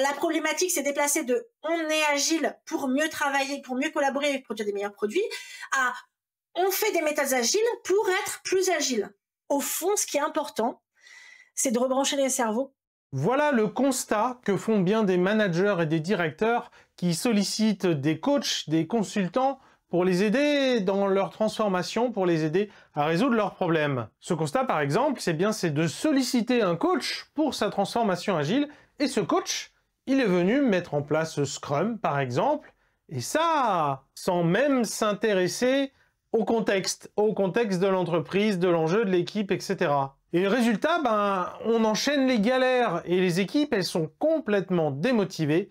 la problématique s'est déplacée de on est agile pour mieux travailler, pour mieux collaborer et produire des meilleurs produits, à on fait des méthodes agiles pour être plus agile. Au fond, ce qui est important, c'est de rebrancher les cerveaux. Voilà le constat que font bien des managers et des directeurs qui sollicitent des coachs, des consultants pour les aider dans leur transformation, pour les aider à résoudre leurs problèmes. Ce constat, par exemple, c'est de solliciter un coach pour sa transformation agile, et ce coach, il est venu mettre en place Scrum, par exemple, et ça, sans même s'intéresser au contexte de l'entreprise, de l'enjeu, de l'équipe, etc. Et le résultat, on enchaîne les galères, et les équipes, elles sont complètement démotivées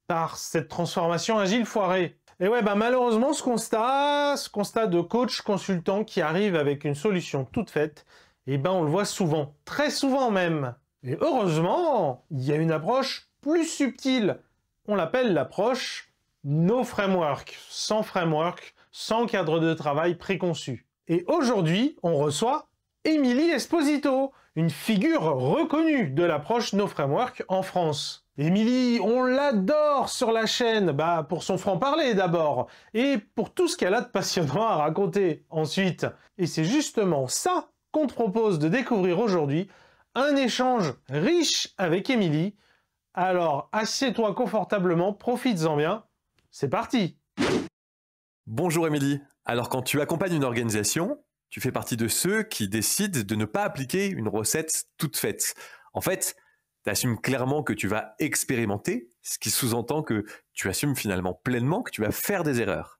par cette transformation agile foirée. Et ouais, malheureusement, ce constat de coach consultant qui arrive avec une solution toute faite, on le voit souvent, très souvent même. Et heureusement, il y a une approche plus subtile. On l'appelle l'approche no framework, sans cadre de travail préconçu. Et aujourd'hui, on reçoit Émilie Esposito, une figure reconnue de l'approche no framework en France. Émilie, on l'adore sur la chaîne, pour son franc-parler d'abord, et pour tout ce qu'elle a de passionnant à raconter ensuite. Et c'est justement ça qu'on te propose de découvrir aujourd'hui, un échange riche avec Émilie. Alors, assieds-toi confortablement, profites-en bien, c'est parti! Bonjour Émilie, alors quand tu accompagnes une organisation, tu fais partie de ceux qui décident de ne pas appliquer une recette toute faite. En fait, tu assumes clairement que tu vas expérimenter, ce qui sous-entend que tu assumes finalement pleinement que tu vas faire des erreurs.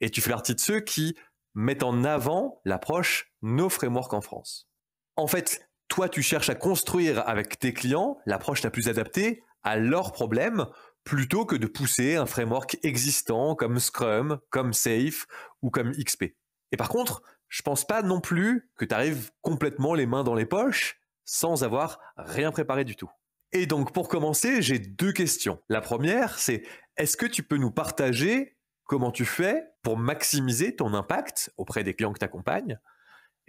Et tu fais partie de ceux qui mettent en avant l'approche No Framework en France. En fait, toi, tu cherches à construire avec tes clients l'approche la plus adaptée à leurs problèmes plutôt que de pousser un framework existant comme Scrum, comme Safe ou comme XP. Et par contre, je pense pas non plus que tu arrives complètement les mains dans les poches sans avoir rien préparé du tout. Et donc pour commencer, j'ai 2 questions. La première, c'est est-ce que tu peux nous partager comment tu fais pour maximiser ton impact auprès des clients que tu accompagnes?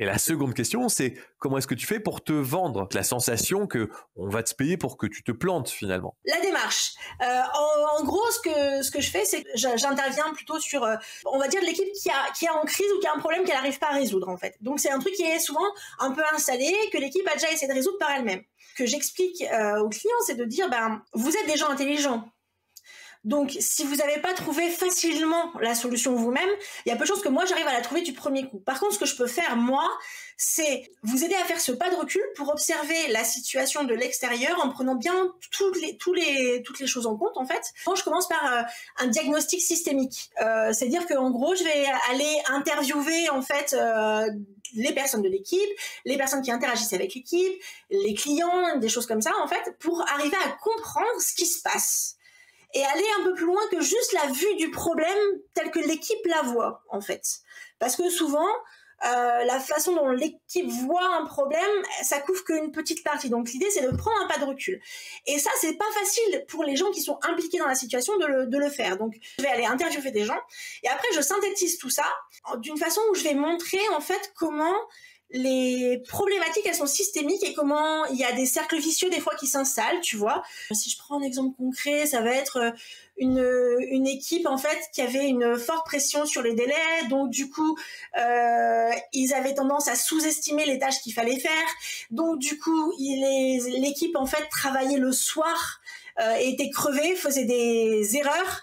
Et la seconde question, c'est comment est-ce que tu fais pour te vendre la sensation que on va te payer pour que tu te plantes finalement? La démarche. En gros, ce que je fais, c'est que j'interviens plutôt sur, on va dire, l'équipe qui est en crise ou qui a un problème qu'elle n'arrive pas à résoudre, en fait. Donc, c'est un truc qui est souvent un peu installé, que l'équipe a déjà essayé de résoudre par elle-même. Ce que j'explique aux clients, c'est de dire, vous êtes des gens intelligents. Donc, si vous n'avez pas trouvé facilement la solution vous-même, il y a peu de chances que moi, j'arrive à la trouver du premier coup. Par contre, ce que je peux faire, moi, c'est vous aider à faire ce pas de recul pour observer la situation de l'extérieur en prenant bien toutes les choses en compte, en fait. Moi, je commence par un diagnostic systémique. C'est-à-dire qu'en gros, je vais aller interviewer, en fait, les personnes de l'équipe, les personnes qui interagissent avec l'équipe, les clients, des choses comme ça, en fait, pour arriver à comprendre ce qui se passe. Et aller un peu plus loin que juste la vue du problème tel que l'équipe la voit, en fait. Parce que souvent, la façon dont l'équipe voit un problème, ça couvre qu'une petite partie. Donc l'idée, c'est de prendre un pas de recul. Et ça, c'est pas facile pour les gens qui sont impliqués dans la situation de le faire. Donc je vais aller interviewer des gens, et après je synthétise tout ça d'une façon où je vais montrer en fait comment les problématiques, elles sont systémiques et comment il y a des cercles vicieux des fois qui s'installent, tu vois. Si je prends un exemple concret, ça va être une équipe en fait qui avait une forte pression sur les délais, donc du coup ils avaient tendance à sous-estimer les tâches qu'il fallait faire, donc du coup l'équipe en fait travaillait le soir, était crevée, faisait des erreurs.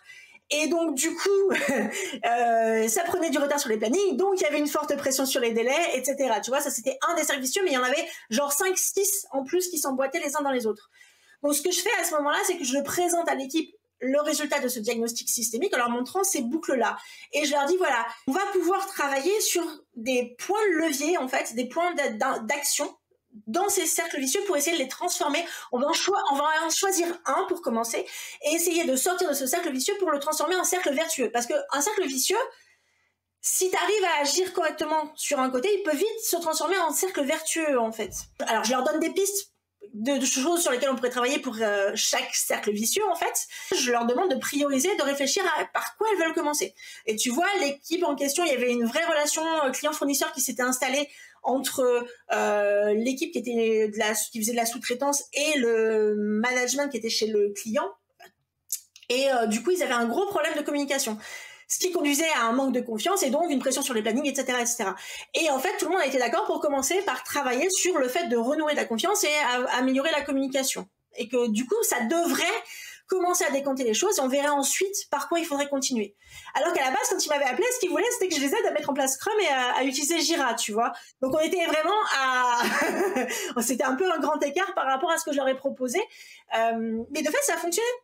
Et donc, du coup, ça prenait du retard sur les plannings, donc il y avait une forte pression sur les délais, etc. Tu vois, ça c'était un des cercles vicieux, mais il y en avait genre 5-6 en plus qui s'emboîtaient les uns dans les autres. Donc, ce que je fais à ce moment-là, c'est que je présente à l'équipe le résultat de ce diagnostic systémique en leur montrant ces boucles-là. Et je leur dis, voilà, on va pouvoir travailler sur des points de levier, en fait, des points d'action dans ces cercles vicieux pour essayer de les transformer. On va en choisir un pour commencer et essayer de sortir de ce cercle vicieux pour le transformer en cercle vertueux. Parce qu'un cercle vicieux, si tu arrives à agir correctement sur un côté, il peut vite se transformer en cercle vertueux, en fait. Alors, je leur donne des pistes de choses sur lesquelles on pourrait travailler pour chaque cercle vicieux, en fait. Je leur demande de prioriser, de réfléchir à par quoi elles veulent commencer. Et tu vois, l'équipe en question, il y avait une vraie relation client-fournisseur qui s'était installée entre l'équipe qui faisait de la sous-traitance et le management qui était chez le client. Et du coup, ils avaient un gros problème de communication. Ce qui conduisait à un manque de confiance et donc une pression sur les plannings, etc., etc. Et en fait, tout le monde a été d'accord pour commencer par travailler sur le fait de renouer de la confiance et améliorer la communication. Et que du coup, ça devrait commencer à décanter les choses et on verrait ensuite par quoi il faudrait continuer. Alors qu'à la base, quand ils m'avaient appelé, ce qu'ils voulaient, c'était que je les aide à mettre en place Scrum et à utiliser Jira, tu vois. Donc on était vraiment à... C'était un peu un grand écart par rapport à ce que je leur ai proposé. Mais de fait,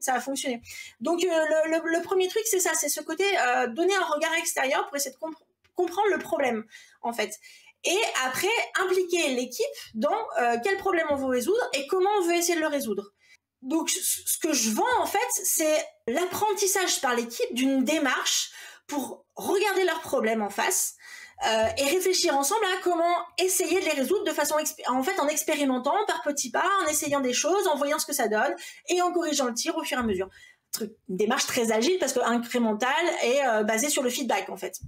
ça a fonctionné. Donc le premier truc, c'est ça, c'est ce côté donner un regard extérieur pour essayer de comprendre le problème, en fait. Et après, impliquer l'équipe dans quel problème on veut résoudre et comment on veut essayer de le résoudre. Donc, ce que je vends, en fait, c'est l'apprentissage par l'équipe d'une démarche pour regarder leurs problèmes en face et réfléchir ensemble à comment essayer de les résoudre de façon, en expérimentant par petits pas, en essayant des choses, en voyant ce que ça donne et en corrigeant le tir au fur et à mesure. Une démarche très agile parce que incrémentale et basée sur le feedback, en fait.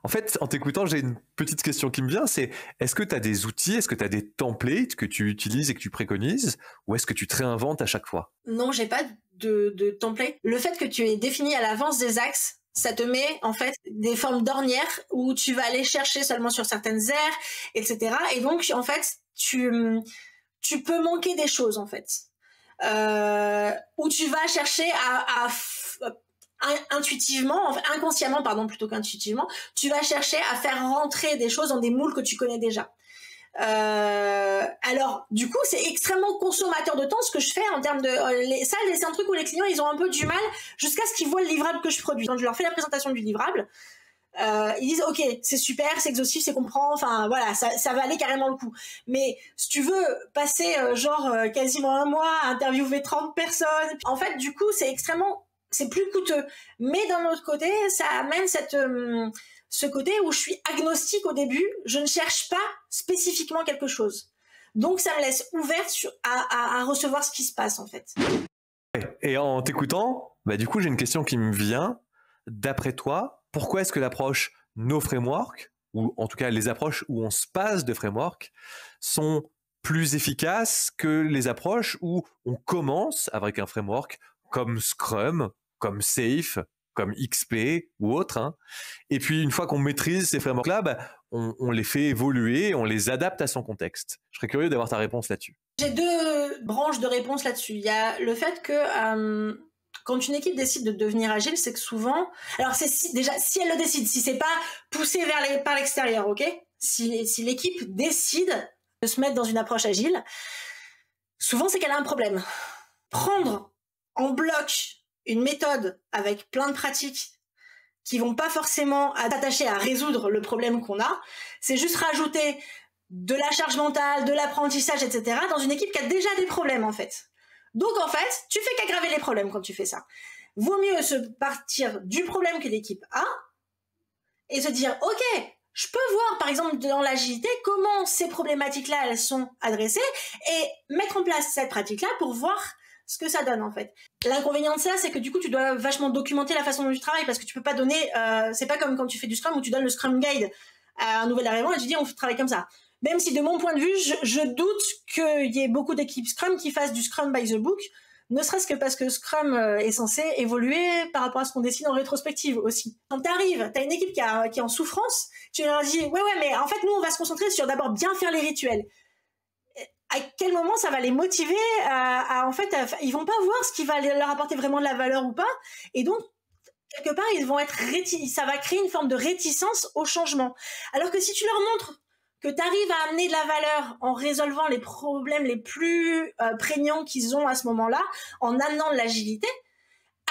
En fait, en t'écoutant, j'ai une petite question qui me vient, c'est est-ce que tu as des outils, est-ce que tu as des templates que tu utilises et que tu préconises, ou est-ce que tu te réinventes à chaque fois? Non, j'ai pas de template. Le fait que tu aies défini à l'avance des axes, ça te met en fait des formes d'ornières où tu vas aller chercher seulement sur certaines aires, etc. Et donc, en fait, tu peux manquer des choses, en fait. Où tu vas chercher inconsciemment, plutôt qu'intuitivement, tu vas chercher à faire rentrer des choses dans des moules que tu connais déjà. Alors, du coup, c'est extrêmement consommateur de temps ce que je fais en termes de... ça, c'est un truc où les clients, ils ont un peu du mal jusqu'à ce qu'ils voient le livrable que je produis. Quand je leur fais la présentation du livrable, ils disent ok, c'est super, c'est exhaustif, c'est comprend, enfin voilà, ça va aller carrément le coup. Mais si tu veux passer quasiment un mois à interviewer 30 personnes, en fait, du coup, c'est plus coûteux. Mais d'un autre côté, ça amène ce côté où je suis agnostique au début, je ne cherche pas spécifiquement quelque chose. Donc ça me laisse ouverte à recevoir ce qui se passe, en fait. Et en t'écoutant, du coup, j'ai une question qui me vient. D'après toi, pourquoi est-ce que l'approche no framework, ou en tout cas les approches où on se passe de framework, sont plus efficaces que les approches où on commence avec un framework comme Scrum, comme Safe, comme XP ou autre, hein. Et puis une fois qu'on maîtrise ces frameworks-là, on les fait évoluer, on les adapte à son contexte. Je serais curieux d'avoir ta réponse là-dessus. J'ai deux branches de réponse là-dessus. Il y a le fait que quand une équipe décide de devenir agile, c'est que souvent... Alors déjà, si elle le décide, si c'est pas poussé par l'extérieur, ok ? Si l'équipe décide de se mettre dans une approche agile, souvent c'est qu'elle a un problème. Prendre en bloc une méthode avec plein de pratiques qui vont pas forcément s'attacher à résoudre le problème qu'on a, c'est juste rajouter de la charge mentale, de l'apprentissage, etc. dans une équipe qui a déjà des problèmes, en fait. Donc, en fait, tu fais qu'aggraver les problèmes quand tu fais ça. Vaut mieux se partir du problème que l'équipe a et se dire, ok, je peux voir, par exemple, dans l'agilité, comment ces problématiques-là, elles sont adressées et mettre en place cette pratique-là pour voir ce que ça donne, en fait. L'inconvénient de ça, c'est que du coup, tu dois vachement documenter la façon dont tu travailles parce que tu peux pas donner... c'est pas comme quand tu fais du Scrum où tu donnes le Scrum Guide à un nouvel arrivant et tu dis on travaille comme ça. Même si de mon point de vue, je doute qu'il y ait beaucoup d'équipes Scrum qui fassent du Scrum by the book, ne serait-ce que parce que Scrum est censé évoluer par rapport à ce qu'on décide en rétrospective aussi. Quand t'arrives, t'as une équipe qui est en souffrance, tu leur dis ouais, mais en fait, nous, on va se concentrer sur d'abord bien faire les rituels. À quel moment ça va les motiver en fait, ils vont pas voir ce qui va leur apporter vraiment de la valeur ou pas, et donc quelque part ils vont être ça va créer une forme de réticence au changement. Alors que si tu leur montres que tu arrives à amener de la valeur en résolvant les problèmes les plus prégnants qu'ils ont à ce moment-là, en amenant de l'agilité,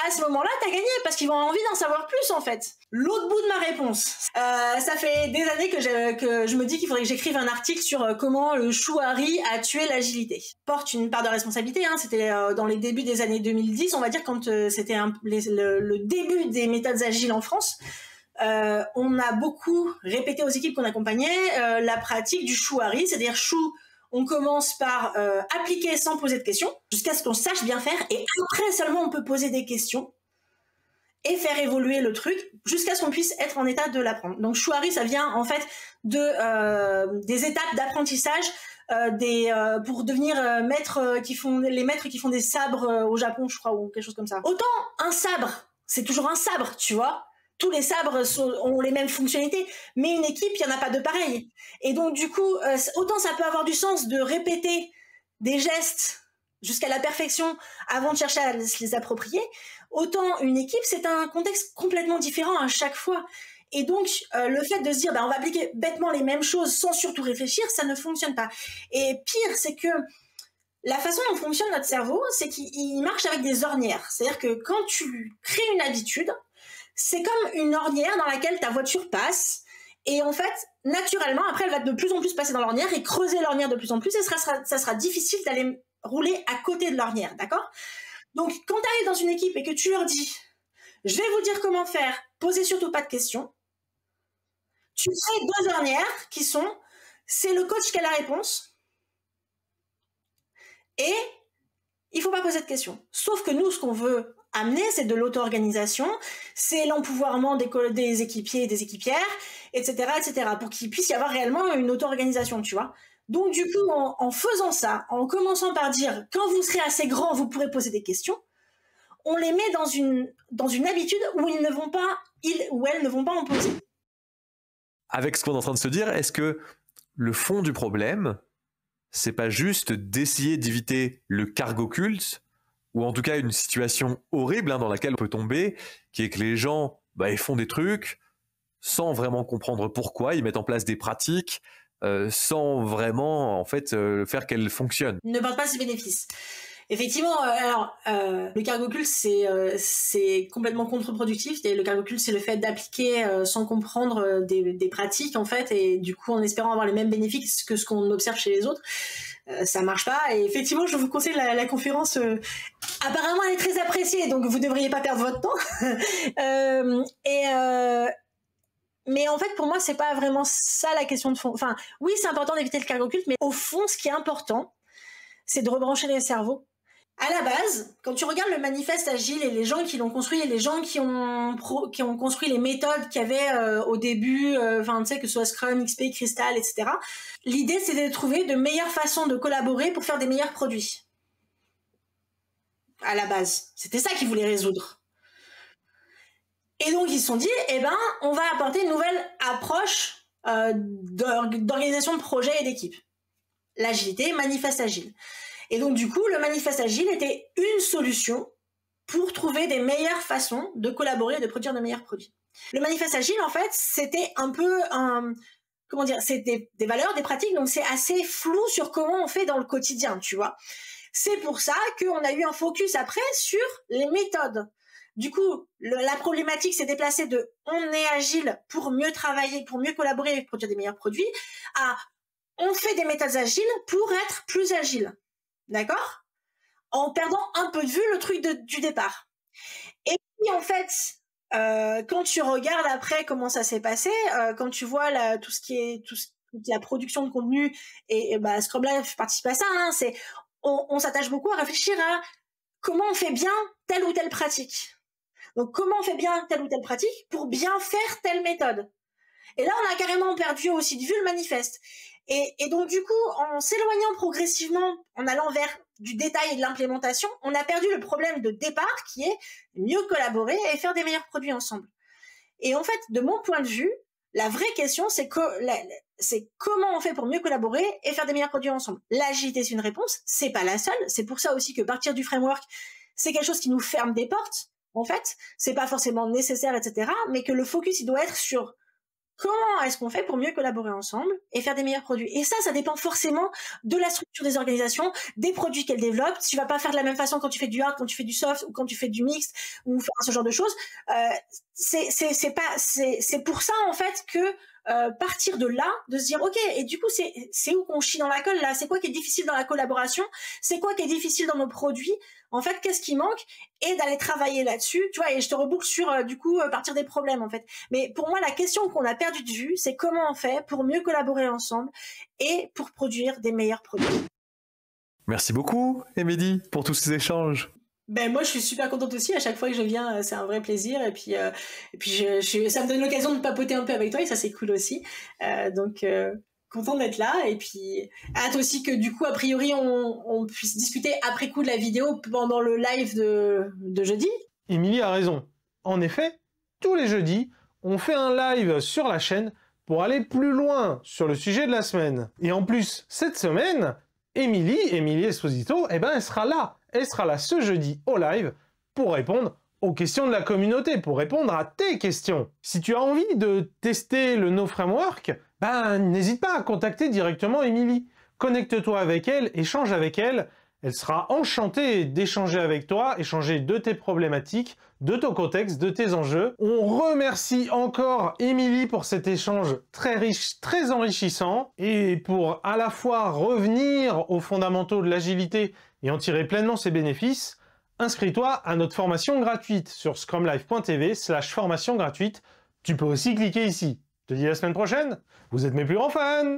à ce moment-là, t'as gagné parce qu'ils vont avoir envie d'en savoir plus, en fait. L'autre bout de ma réponse, ça fait des années que je me dis qu'il faudrait que j'écrive un article sur comment le chouari a tué l'agilité. Porte une part de responsabilité, hein. C'était dans les débuts des années 2010, on va dire, quand c'était le début des méthodes agiles en France. On a beaucoup répété aux équipes qu'on accompagnait la pratique du chouari, c'est-à-dire chou On commence par appliquer sans poser de questions, jusqu'à ce qu'on sache bien faire, et après seulement on peut poser des questions et faire évoluer le truc jusqu'à ce qu'on puisse être en état de l'apprendre. Donc Shuari, ça vient en fait des étapes d'apprentissage pour devenir les maîtres qui font des sabres au Japon, je crois, ou quelque chose comme ça. Autant un sabre, c'est toujours un sabre, tu vois. Tous les sabres ont les mêmes fonctionnalités, mais une équipe, il n'y en a pas de pareil. Et donc du coup, autant ça peut avoir du sens de répéter des gestes jusqu'à la perfection avant de chercher à se les approprier, autant une équipe, c'est un contexte complètement différent à chaque fois. Et donc, le fait de se dire, on va appliquer bêtement les mêmes choses sans surtout réfléchir, ça ne fonctionne pas. Et pire, c'est que la façon dont fonctionne notre cerveau, c'est qu'il marche avec des ornières. C'est-à-dire que quand tu crées une habitude, c'est comme une ornière dans laquelle ta voiture passe. Et en fait, naturellement, après, elle va de plus en plus passer dans l'ornière et creuser l'ornière de plus en plus. Et ça sera difficile d'aller rouler à côté de l'ornière, d'accord? Donc, quand tu arrives dans une équipe et que tu leur dis « Je vais vous dire comment faire, posez surtout pas de questions », tu crées deux ornières qui sont « C'est le coach qui a la réponse » et « Il faut pas poser de questions ». Sauf que nous, ce qu'on veut amener, c'est de l'auto-organisation, c'est l'empouvoirment des équipiers et des équipières, etc., pour qu'il puisse y avoir réellement une auto-organisation, tu vois. Donc, du coup, en faisant ça, en commençant par dire « Quand vous serez assez grand, vous pourrez poser des questions », on les met dans une habitude où ils ou elles ne vont pas en poser. Avec ce qu'on est en train de se dire, est-ce que le fond du problème, c'est pas juste d'essayer d'éviter le cargo culte, ou en tout cas une situation horrible dans laquelle on peut tomber, qui est que les gens ils font des trucs sans vraiment comprendre pourquoi, ils mettent en place des pratiques sans vraiment en fait faire qu'elles fonctionnent. Ne porte pas ses bénéfices. Effectivement, le cargo culte, c'est complètement contre-productif. Et le cargo culte, c'est le fait d'appliquer sans comprendre des pratiques, en fait, et du coup, en espérant avoir les mêmes bénéfices que ce qu'on observe chez les autres. Ça marche pas. Et effectivement, je vous conseille la conférence. Apparemment, elle est très appréciée, donc vous devriez pas perdre votre temps. Mais en fait, pour moi, c'est pas vraiment ça la question de fond. Enfin, oui, c'est important d'éviter le cargo culte, mais au fond, ce qui est important, c'est de rebrancher les cerveaux. À la base, quand tu regardes le manifeste agile et les gens qui l'ont construit et les gens qui ont construit les méthodes qu'il y avait au début, tu sais, que ce soit Scrum, XP, Crystal, etc., l'idée, c'était de trouver de meilleures façons de collaborer pour faire des meilleurs produits. À la base, c'était ça qu'ils voulaient résoudre. Et donc, ils se sont dit, on va apporter une nouvelle approche d'organisation de projets et d'équipes. L'agilité, manifeste agile. Et donc, du coup, le manifeste agile était une solution pour trouver des meilleures façons de collaborer et de produire de meilleurs produits. Le manifeste agile, en fait, c'était un peu c'est des valeurs, des pratiques, donc c'est assez flou sur comment on fait dans le quotidien, tu vois. C'est pour ça qu'on a eu un focus après sur les méthodes. Du coup, la problématique s'est déplacée de on est agile pour mieux travailler, pour mieux collaborer et produire des meilleurs produits, à on fait des méthodes agiles pour être plus agile. D'accord? En perdant un peu de vue le truc du départ. Et puis, en fait, quand tu regardes après comment ça s'est passé, quand tu vois toute la production de contenu, et Scrum Life participe à ça, hein, on s'attache beaucoup à réfléchir à comment on fait bien telle ou telle pratique. Donc, comment on fait bien telle ou telle pratique pour bien faire telle méthode. Et là, on a carrément perdu aussi de vue le manifeste. Et donc, du coup, en s'éloignant progressivement, en allant vers du détail et de l'implémentation, on a perdu le problème de départ qui est mieux collaborer et faire des meilleurs produits ensemble. Et en fait, de mon point de vue, la vraie question, c'est comment on fait pour mieux collaborer et faire des meilleurs produits ensemble. L'agilité, c'est une réponse, c'est pas la seule. C'est pour ça aussi que partir du framework, c'est quelque chose qui nous ferme des portes. En fait, c'est pas forcément nécessaire, etc. Mais que le focus, il doit être sur comment est-ce qu'on fait pour mieux collaborer ensemble et faire des meilleurs produits. Et ça dépend forcément de la structure des organisations, des produits qu'elles développent. Tu vas pas faire de la même façon quand tu fais du hard, quand tu fais du soft ou quand tu fais du mixte ou ce genre de choses. C'est pour ça en fait que partir de là, de se dire ok, et du coup c'est où qu'on chie dans la colle là, c'est quoi qui est difficile dans la collaboration, c'est quoi qui est difficile dans nos produits, en fait qu'est-ce qui manque, et d'aller travailler là-dessus, tu vois, et je te reboucle sur du coup partir des problèmes en fait. Mais pour moi la question qu'on a perdue de vue, c'est comment on fait pour mieux collaborer ensemble et pour produire des meilleurs produits. Merci beaucoup, Émilie, pour tous ces échanges. Ben moi je suis super contente aussi, à chaque fois que je viens c'est un vrai plaisir, et puis ça me donne l'occasion de papoter un peu avec toi et ça c'est cool aussi, donc content d'être là, et puis hâte aussi que du coup a priori on puisse discuter après coup de la vidéo pendant le live de jeudi. Émilie a raison. En effet, tous les jeudis, on fait un live sur la chaîne pour aller plus loin sur le sujet de la semaine. Et en plus, cette semaine, Émilie Esposito, eh ben, elle sera là. Elle sera là ce jeudi au live pour répondre aux questions de la communauté, pour répondre à tes questions. Si tu as envie de tester le No Framework, ben, n'hésite pas à contacter directement Émilie. Connecte-toi avec elle, échange avec elle. Elle sera enchantée d'échanger avec toi, échanger de tes problématiques, de ton contexte, de tes enjeux. On remercie encore Émilie pour cet échange très riche, très enrichissant, et pour à la fois revenir aux fondamentaux de l'agilité et en tirer pleinement ses bénéfices. Inscris-toi à notre formation gratuite sur scrumlife.tv/formation gratuite. Tu peux aussi cliquer ici. Je te dis à la semaine prochaine. Vous êtes mes plus grands fans!